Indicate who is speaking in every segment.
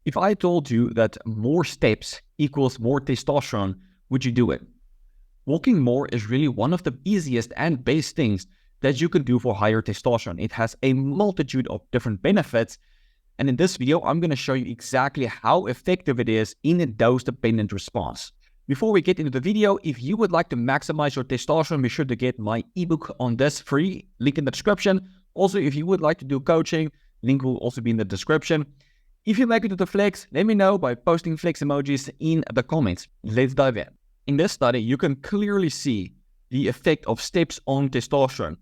Speaker 1: If I told you that more steps equals more testosterone, would you do it? Walking more is really one of the easiest and best things that you can do for higher testosterone. It has a multitude of different benefits. And in this video, I'm going to show you exactly how effective it is in a dose-dependent response. Before we get into the video, if you would like to maximize your testosterone, be sure to get my ebook on this free, link in the description. Also, if you would like to do coaching, link will also be in the description. If you make it to the flex, let me know by posting flex emojis in the comments. Let's dive in. In this study, you can clearly see the effect of steps on testosterone.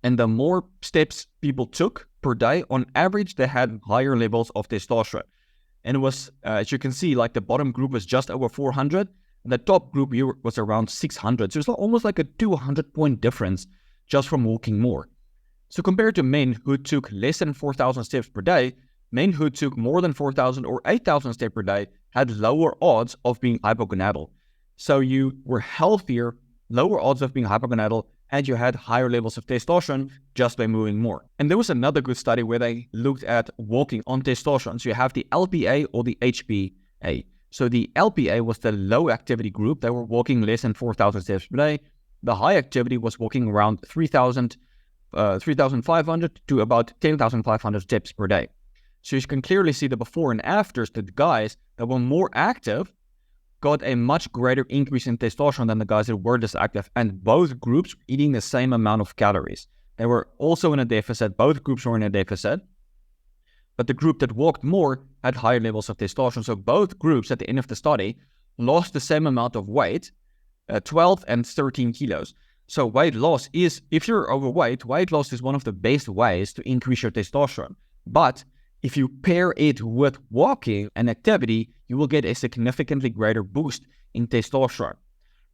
Speaker 1: And the more steps people took per day, on average, they had higher levels of testosterone. And it was, as you can see, like the bottom group was just over 400, and the top group here was around 600. So it's almost like a 200-point difference just from walking more. So compared to men who took less than 4,000 steps per day, men who took more than 4,000 or 8,000 steps per day had lower odds of being hypogonadal. So you were healthier, lower odds of being hypogonadal, and you had higher levels of testosterone just by moving more. And there was another good study where they looked at walking on testosterone. So you have the LPA or the HPA. So the LPA was the low activity group. They were walking less than 4,000 steps per day. The high activity was walking around 3,500 to about 10,500 steps per day. So you can clearly see the before and afters. The guys that were more active got a much greater increase in testosterone than the guys that were less active, and both groups were eating the same amount of calories. They were also in a deficit. Both groups were in a deficit, but the group that walked more had higher levels of testosterone. So both groups at the end of the study lost the same amount of weight, 12 and 13 kilos. So weight loss is, if you're overweight, weight loss is one of the best ways to increase your testosterone. But if you pair it with walking and activity, you will get a significantly greater boost in testosterone.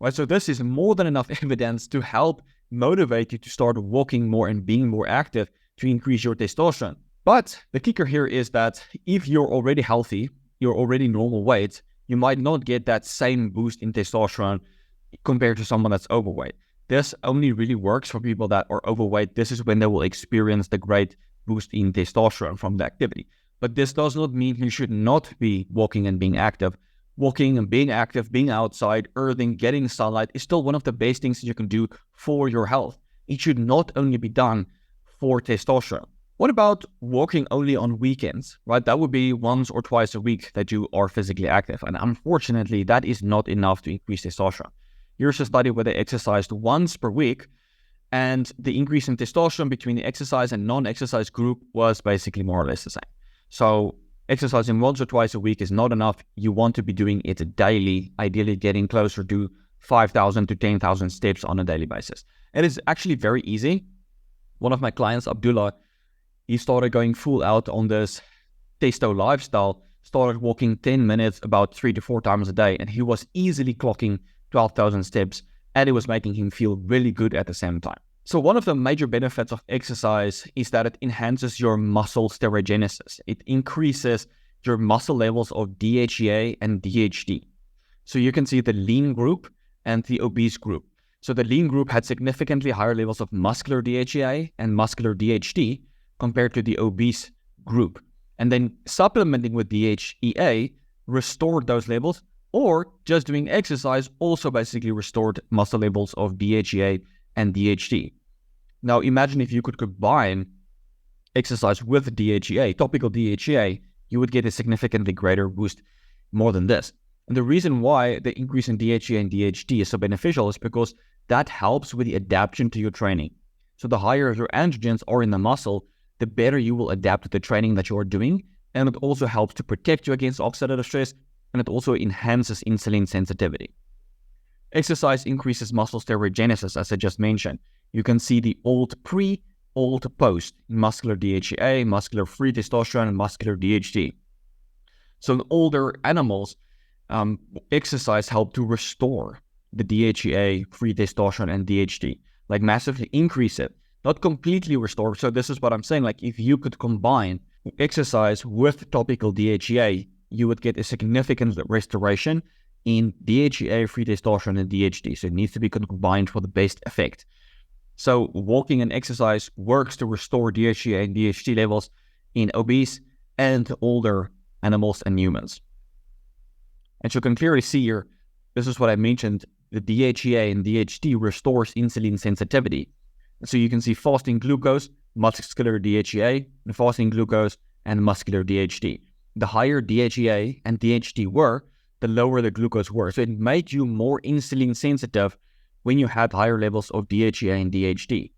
Speaker 1: Right? So this is more than enough evidence to help motivate you to start walking more and being more active to increase your testosterone. But the kicker here is that if you're already healthy, you're already normal weight, you might not get that same boost in testosterone compared to someone that's overweight. This only really works for people that are overweight. This is when they will experience the great boost in testosterone from the activity. But this does not mean you should not be walking and being active. Walking and being active, being outside, earthing, getting sunlight is still one of the best things that you can do for your health. It should not only be done for testosterone. What about walking only on weekends, right? That would be once or twice a week that you are physically active. And unfortunately, that is not enough to increase testosterone. Here's a study where they exercised once per week, and the increase in testosterone between the exercise and non-exercise group was basically more or less the same. So exercising once or twice a week is not enough. You want to be doing it daily, ideally getting closer to 5,000 to 10,000 steps on a daily basis. It is actually very easy. One of my clients, Abdullah, he started going full out on this testo lifestyle, started walking 10 minutes about 3 to 4 times a day, and he was easily clocking 12,000 steps, and it was making him feel really good at the same time. So one of the major benefits of exercise is that it enhances your muscle steroidogenesis. It increases your muscle levels of DHEA and DHT. So you can see the lean group and the obese group. So the lean group had significantly higher levels of muscular DHEA and muscular DHT compared to the obese group. And then supplementing with DHEA restored those levels, or just doing exercise also basically restored muscle levels of DHEA and DHT. Now imagine if you could combine exercise with DHEA, topical DHEA, you would get a significantly greater boost more than this. And the reason why the increase in DHEA and DHT is so beneficial is because that helps with the adaptation to your training. So the higher your androgens are in the muscle, the better you will adapt to the training that you are doing. And it also helps to protect you against oxidative stress, and it also enhances insulin sensitivity. Exercise increases muscle steroidogenesis, as I just mentioned. You can see the old pre, old post in muscular DHEA, muscular free testosterone, and muscular DHT. So in older animals, exercise helped to restore the DHEA, free testosterone, and DHT, like massively increase it, not completely restore. So this is what I'm saying, like if you could combine exercise with topical DHEA, you would get a significant restoration in DHEA, free testosterone, and DHT. So it needs to be combined for the best effect. So walking and exercise works to restore DHEA and DHT levels in obese and older animals and humans. And you can clearly see here, this is what I mentioned, the DHEA and DHT restores insulin sensitivity. So you can see fasting glucose, muscular DHEA, and fasting glucose and muscular DHT. The higher DHEA and DHT were, the lower the glucose were. So it made you more insulin sensitive when you had higher levels of DHEA and DHT.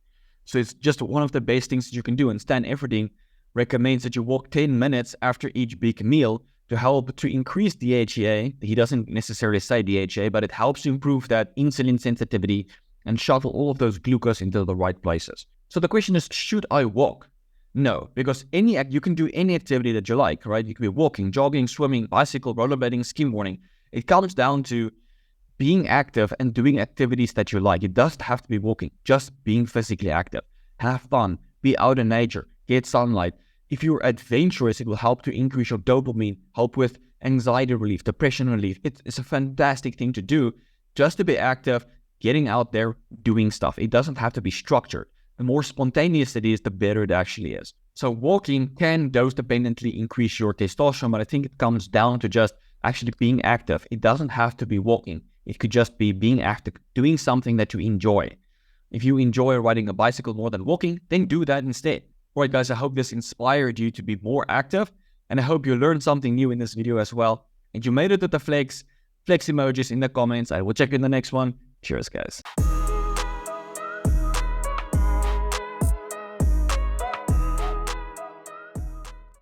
Speaker 1: So it's just one of the best things that you can do. And Stan Efferding recommends that you walk 10 minutes after each big meal to help to increase DHEA. He doesn't necessarily say DHEA, but it helps to improve that insulin sensitivity and shuttle all of those glucose into the right places. So the question is, should I walk? No, because you can do any activity that you like, right? You can be walking, jogging, swimming, bicycle, rollerblading, skimboarding. It comes down to being active and doing activities that you like. It doesn't have to be walking, just being physically active. Have fun, be out in nature, get sunlight. If you're adventurous, it will help to increase your dopamine, help with anxiety relief, depression relief. It's a fantastic thing to do, just to be active, getting out there, doing stuff. It doesn't have to be structured. The more spontaneous it is, the better it actually is. So walking can dose-dependently increase your testosterone, but I think it comes down to just actually being active. It doesn't have to be walking. It could just be being active, doing something that you enjoy. If you enjoy riding a bicycle more than walking, then do that instead. Alright guys, I hope this inspired you to be more active, and I hope you learned something new in this video as well. And you made it to the flex emojis in the comments. I will check you in the next one. Cheers guys.